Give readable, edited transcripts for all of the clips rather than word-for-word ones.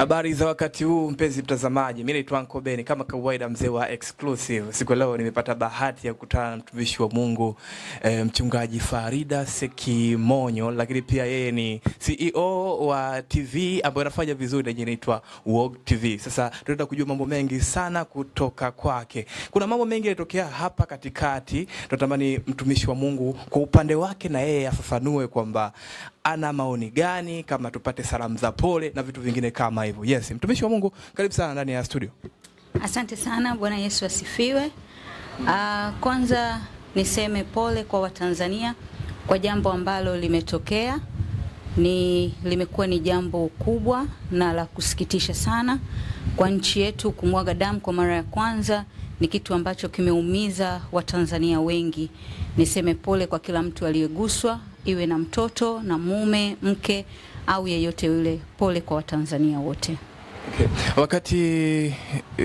Habari za wakati huu mpenzi mtazamaji, mimi naitwa Anko Ben kama kawaida, mzee wa exclusive. Siku leo nimepata bahati ya kukutana na mtumishi wa Mungu, mchungaji Farida Sekimonyo, lakini pia yeye ni CEO wa TV ambayo inafanya vizuri na inaitwa Walk TV. Sasa tunataka kujua mambo mengi sana kutoka kwake. Kuna mambo mengi yanatokea hapa katikati, tunatamani mtumishi wa Mungu kwa upande wake na yeye afafanue kwamba ana maoni gani, kama tupate salamu za pole na vitu vingine kama hivyo. Yes, mtumishi wa Mungu, karibu sana ndani ya studio. Asante sana, Bwana Yesu asifiwe. Kwanza niseme pole kwa Watanzania kwa jambo ambalo limetokea. Limekuwa ni jambo kubwa na la kusikitisha sana kwa nchi yetu. Kumwaga damu kwa mara ya kwanza ni kitu ambacho kimeumiza Watanzania wengi. Niseme pole kwa kila mtu aliyeguswa, iwe na mtoto, na mume, mke au yeyote yule. Pole kwa Watanzania wote. Okay. Wakati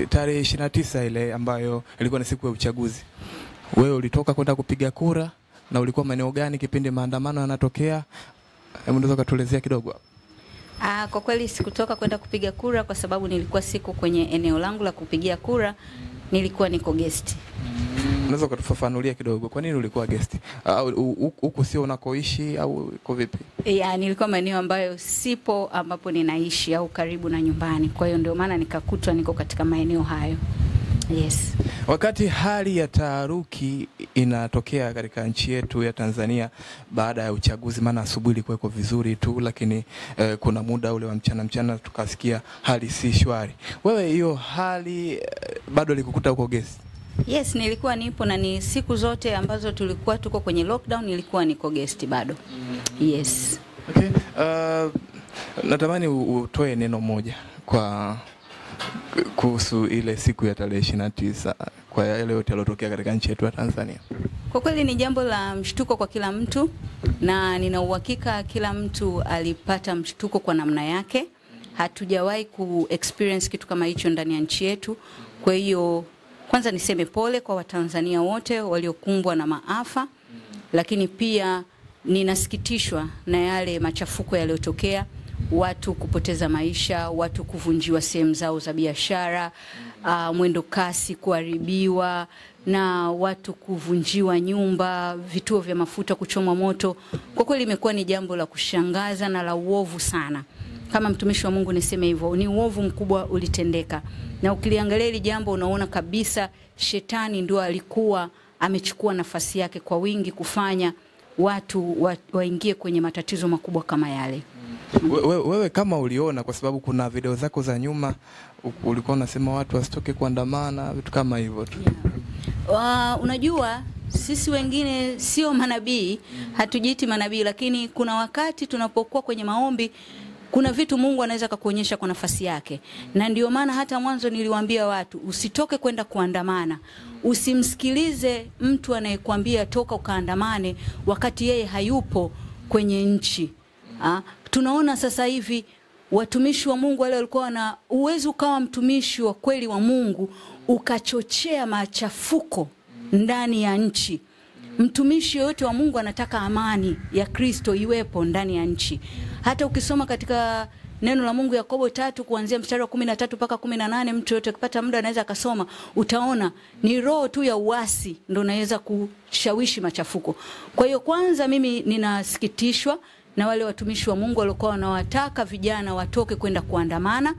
tarehe 29 ile ambayo ilikuwa ni siku ya uchaguzi, wewe ulitoka kwenda kupiga kura na ulikuwa maeneo gani kipindi maandamano yanatokea? Unaweza kutuelezea kidogo? Kwa kweli sikutoka kwenda kupiga kura kwa sababu nilikuwa siko kwenye eneo langu la kupigia kura, nilikuwa niko guest. Unaweza kutufafanulia kidogo kwa nini ulikuwa guest? Huko sio unakoishi au uko vipi? Nilikuwa maeneo ambayo sipo ambapo ninaishi au karibu na nyumbani. Kwa hiyo ndio maana nikakutwa niko katika maeneo hayo. Yes. Wakati hali ya taharuki inatokea katika nchi yetu ya Tanzania baada ya uchaguzi, maana asubuhi ilikuwa iko vizuri tu, lakini kuna muda ule wa mchana tukasikia hali si shwari. Wewe hiyo hali bado ilikukuta huko guest? Yes, nilikuwa nipo, na ni siku zote ambazo tulikuwa tuko kwenye lockdown nilikuwa niko guest bado. Yes. Okay. Natamani utoe neno moja kwa kuhusu ile siku ya tarehe 29 kwa yale yote yalotokea katika nchi yetu ya Tanzania. Kwa kweli ni jambo la mshtuko kwa kila mtu, na nina uhakika kila mtu alipata mshtuko kwa namna yake. Hatujawahi ku-experience kitu kama hicho ndani ya nchi yetu. Kwa hiyo kwanza niseme pole kwa Watanzania wote waliokumbwa na maafa, lakini pia ninasikitishwa na yale machafuko yaliyotokea, watu kupoteza maisha, watu kuvunjiwa sehemu zao za biashara, mwendo kasi kuharibiwa, na watu kuvunjiwa nyumba, vituo vya mafuta kuchomwa moto. Kwa kweli imekuwa ni jambo la kushangaza na la uovu sana. Kama mtumishi wa Mungu niseme hivyo, ni uovu mkubwa ulitendeka. Na ukiliangalia hili jambo unaona kabisa shetani ndio alikuwa amechukua nafasi yake kwa wingi kufanya watu waingie kwenye matatizo makubwa kama yale. Wewe kama uliona, kwa sababu kuna video zako za nyuma ulikuwa unasema watu wasitoke kuandamana, vitu kama hivyo tu. Unajua sisi wengine sio manabii, hatujiiti manabii, lakini kuna wakati tunapokuwa kwenye maombi kuna vitu Mungu anaweza kukuonyesha kwa nafasi yake. Na ndio maana hata mwanzo niliwaambia watu usitoke kwenda kuandamana. Usimsikilize mtu anayekwambia toka ukaandamane wakati yeye hayupo kwenye nchi. Tunaona sasa hivi watumishi wa Mungu wale walikuwa na uwezo, ukawa mtumishi wa kweli wa Mungu ukachochea machafuko ndani ya nchi. Mtumishi yote wa Mungu anataka amani ya Kristo iwepo ndani ya nchi. Hata ukisoma katika neno la Mungu Yakobo 3 kuanzia mstari wa 13 mpaka 18, mtu yote akipata muda anaweza akasoma, utaona ni roho tu ya uasi ndio inaweza kushawishi machafuko. Kwa hiyo kwanza mimi ninasikitishwa na wale watumishi wa Mungu waliokuwa wanawataka vijana watoke kwenda kuandamana.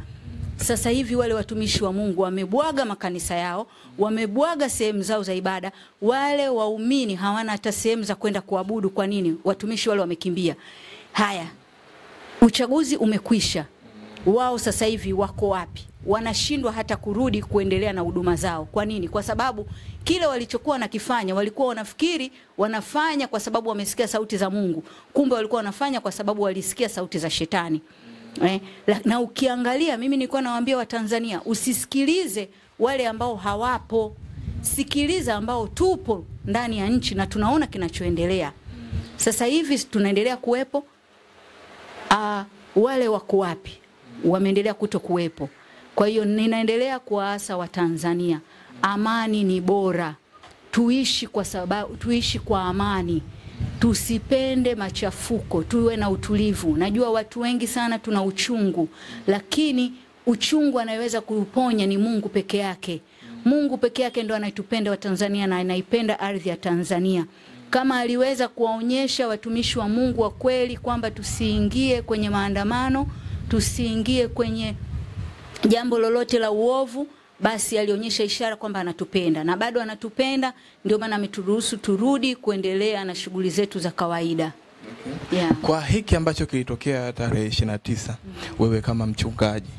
Sasa hivi wale watumishi wa Mungu wamebwaga makanisa yao, wamebwaga sehemu zao za ibada. Wale waumini hawana hata sehemu za kwenda kuabudu. Kwa nini? Watumishi wale wamekimbia. Haya, uchaguzi umekwisha. Wao sasa hivi wako wapi? Wanashindwa hata kurudi kuendelea na huduma zao. Kwa nini? Kwa sababu kile walichokuwa wanakifanya walikuwa wanafikiri wanafanya kwa sababu wamesikia sauti za Mungu. Kumbe walikuwa wanafanya kwa sababu walisikia sauti za shetani. Na ukiangalia, mimi nilikuwa nawaambia Watanzania usisikilize wale ambao hawapo. Sikiliza ambao tupo ndani ya nchi na tunaona kinachoendelea. Sasa hivi tunaendelea kuwepo. Wale wako wapi? Wameendelea kutokuwepo. Kwa hiyo ninaendelea kuwaasa Watanzania, amani ni bora. Tuishi kwa amani. Tusipende machafuko, tuwe na utulivu. Najua watu wengi sana tuna uchungu, lakini uchungu anayeweza kuuponya ni Mungu peke yake. Mungu peke yake ndo anayetupenda Watanzania na anaipenda ardhi ya Tanzania. Kama aliweza kuwaonyesha watumishi wa Mungu wa kweli kwamba tusiingie kwenye maandamano, tusiingie kwenye jambo lolote la uovu, basi alionyesha ishara kwamba anatupenda na bado anatupenda, ndio maana ameturuhusu turudi kuendelea na shughuli zetu za kawaida. Yeah. Kwa hiki ambacho kilitokea tarehe 29, wewe kama mchungaji,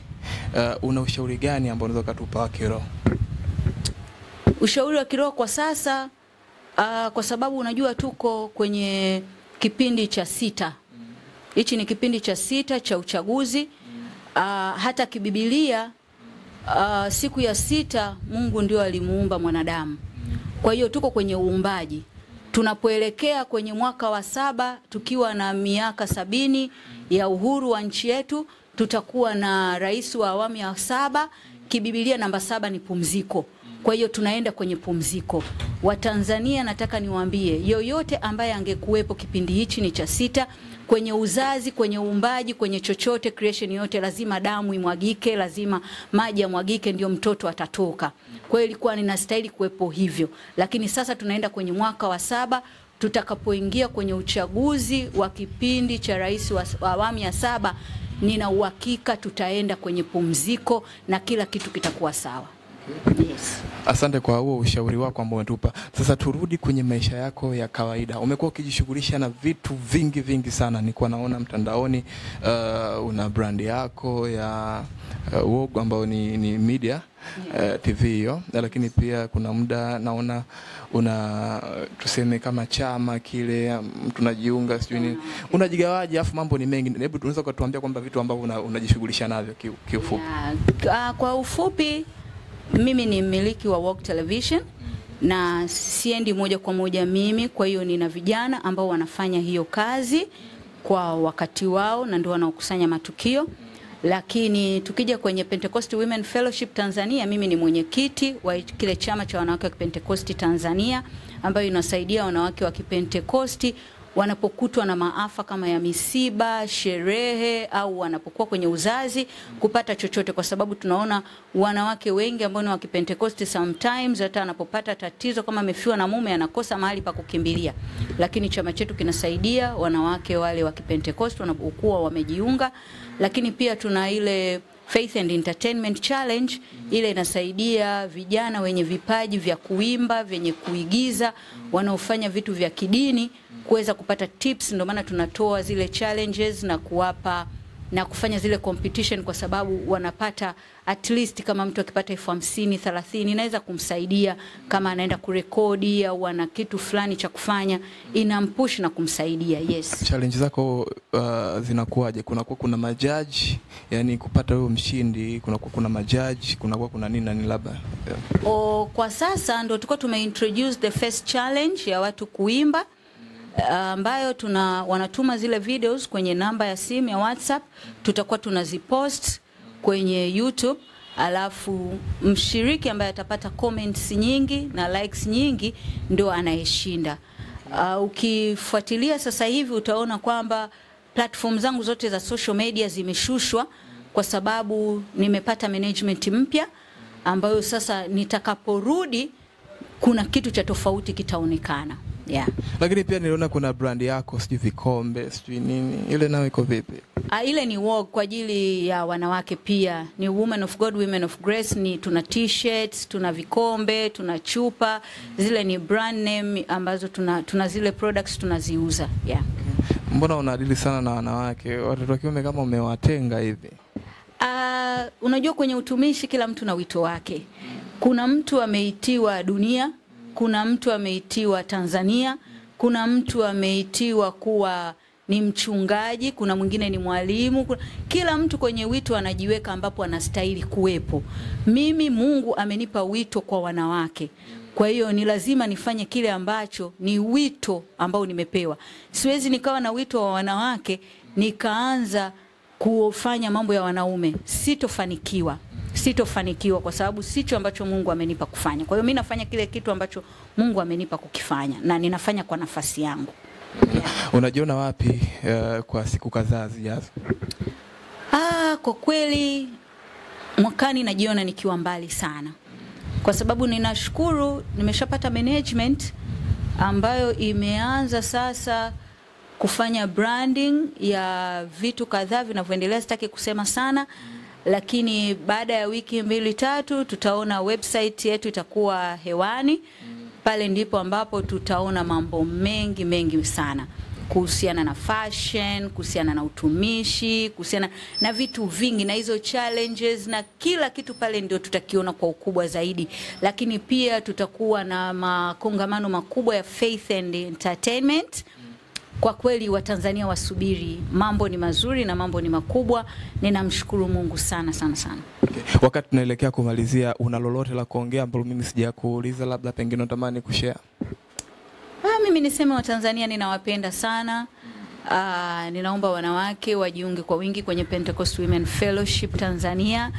una ushauri gani ambao unaweza kutupa wa kiroho? Ushauri wa kiroho kwa sasa, kwa sababu unajua tuko kwenye kipindi cha 6. Hichi ni kipindi cha 6 cha uchaguzi. Hata kibibilia siku ya 6 Mungu ndio alimuumba mwanadamu. Kwa hiyo tuko kwenye uumbaji. Tunapoelekea kwenye mwaka wa 7 tukiwa na miaka 70 ya uhuru wa nchi yetu, tutakuwa na rais wa awamu ya 7. Kibibilia namba 7 ni pumziko. Kwa hiyo tunaenda kwenye pumziko. Watanzania, nataka niwaambie yoyote ambaye angekuwepo kipindi hichi ni cha 6, kwenye uzazi, kwenye uumbaji, kwenye chochote creation yote, lazima damu imwagike, lazima maji yamwagike, ndio mtoto atatoka. Kwa hiyo ilikuwa ninastahili kuwepo hivyo. Lakini sasa tunaenda kwenye mwaka wa 7, tutakapoingia kwenye uchaguzi wa kipindi cha rais wa awamu ya 7, nina uhakika tutaenda kwenye pumziko na kila kitu kitakuwa sawa. Yes. Asante kwa huo ushauri wako ambao umetupa. Sasa turudi kwenye maisha yako ya kawaida. Umekuwa ukijishughulisha na vitu vingi sana. Nilikuwa naona mtandaoni una brand yako ya Wogo ambao ni media TV hiyo, lakini pia kuna muda naona una tuseme kama chama kile tunajiunga sijui nini. Unajigawaje afu mambo ni mengi. Hebu tunaweza kutuambia kwamba vitu ambavyo unajishughulisha navyo kiufupi? Kwa ufupi, mimi ni mmiliki wa Wogo Television na siendi moja kwa moja mimi, kwa hiyo nina vijana ambao wanafanya hiyo kazi kwa wakati wao na ndio wanaokusanya matukio. Lakini tukija kwenye Pentecost Women Fellowship Tanzania, mimi ni mwenyekiti wa kile chama cha wanawake wa Pentecost Tanzania, ambayo inasaidia wanawake wa Pentecost wanapokutwa na maafa kama ya misiba, sherehe au wanapokuwa kwenye uzazi kupata chochote, kwa sababu tunaona wanawake wengi ambao ni wa Pentecost sometimes hata anapopata tatizo kama amefiwa na mume anakosa mahali pa kukimbilia. Lakini chama chetu kinasaidia wanawake wale wa Pentecost wanapokuwa wamejiunga. Lakini pia tuna ile Faith and Entertainment Challenge, ile inasaidia vijana wenye vipaji vya kuimba, vyenye kuigiza, wanaofanya vitu vya kidini kuweza kupata tips. Ndio maana tunatoa zile challenges na kuwapa na kufanya zile competition, kwa sababu wanapata at least, kama mtu akipata 50,000 30 inaweza kumsaidia kama anaenda kurekodi au ana kitu fulani cha kufanya, inampush na kumsaidia. Yes. Challenge zako zinakuaje? Kuna majaji, yani kupata huyo mshindi, kuna majaji, kuna nini na nini labda? Kwa sasa ndio tulikuwa tumeintroduce the first challenge ya watu kuimba, ambayo wanatuma zile videos kwenye namba ya simu ya WhatsApp, tutakuwa tunazipost kwenye YouTube, alafu mshiriki ambaye atapata comments nyingi na likes nyingi ndio anayeshinda. Ukifuatilia sasa hivi utaona kwamba platform zangu zote za social media zimeshushwa, kwa sababu nimepata management mpya ambayo sasa nitakaporudi kuna kitu cha tofauti kitaonekana. Yeah. Lakini pia niliona kuna brand yako, sijui vikombe, sijui nini. Ile nayo iko vipi? Ile ni Wogo kwa ajili ya wanawake pia. Ni Women of God, Women of Grace, tuna t-shirts, tuna vikombe, tuna chupa. Zile ni brand name ambazo tuna zile products tunaziuza. Yeah. Mbona unaadili sana na wanawake? Watoto wa kiume kama umewatenga hivi? Unajua kwenye utumishi kila mtu na wito wake. Kuna mtu ameitiwa dunia, kuna mtu ameitiwa Tanzania, kuna mtu ameitiwa kuwa ni mchungaji, kuna mwingine ni mwalimu. Kila mtu kwenye wito anajiweka ambapo anastahili kuwepo. Mimi Mungu amenipa wito kwa wanawake. Kwa hiyo ni lazima nifanye kile ambacho ni wito ambao nimepewa. Siwezi nikawa na wito wa wanawake nikaanza kufanya mambo ya wanaume. Sitofanikiwa kwa sababu sicho ambacho Mungu amenipa kufanya. Kwa hiyo mimi nafanya kile kitu ambacho Mungu amenipa kukifanya na ninafanya kwa nafasi yangu. Yeah. Unajiona wapi kwa siku kadhaa zijazo? Kwa kweli mwakani najiona nikiwa mbali sana, kwa sababu ninashukuru nimeshapata management ambayo imeanza sasa kufanya branding ya vitu kadhaa vinavyoendelea, sitaki kusema sana, lakini baada ya wiki 2-3 tutaona website yetu itakuwa hewani. Pale ndipo ambapo tutaona mambo mengi sana kuhusiana na fashion, kuhusiana na utumishi, kuhusiana na vitu vingi, na hizo challenges na kila kitu pale ndio tutakiona kwa ukubwa zaidi. Lakini pia tutakuwa na makongamano makubwa ya faith and entertainment. Kwa kweli Watanzania wasubiri, mambo ni mazuri na mambo ni makubwa. Ninamshukuru Mungu sana. Okay. Wakati tunaelekea kumalizia, una lolote la kuongea ambalo mimi sijakuuliza, labda pengine unatamani kushare? Mimi niseme Watanzania ninawapenda sana. Ninaomba wanawake wajiunge kwa wingi kwenye Pentecost Women Fellowship Tanzania,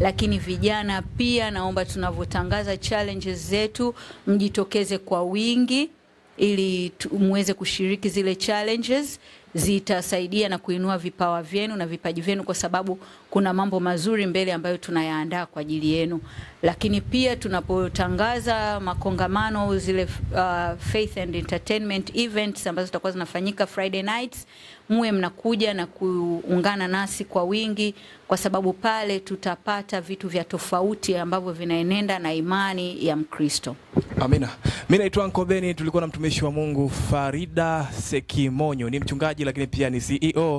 lakini vijana pia naomba tunavyotangaza challenges zetu mjitokeze kwa wingi ili muweze kushiriki zile challenges. Zitasaidia na kuinua vipawa vyenu na vipaji vyenu, kwa sababu kuna mambo mazuri mbele ambayo tunayaandaa kwa ajili yenu. Lakini pia tunapotangaza makongamano zile faith and entertainment events ambazo zitakuwa zinafanyika Friday nights, muwe mnakuja na kuungana nasi kwa wingi, kwa sababu pale tutapata vitu vya tofauti ambavyo vinaenenda na imani ya Mkristo. Amina. Mimi naitwa Uncle Benny, tulikuwa na mtumishi wa Mungu Farida Sekimonyo, ni mchungaji lakini pia ni CEO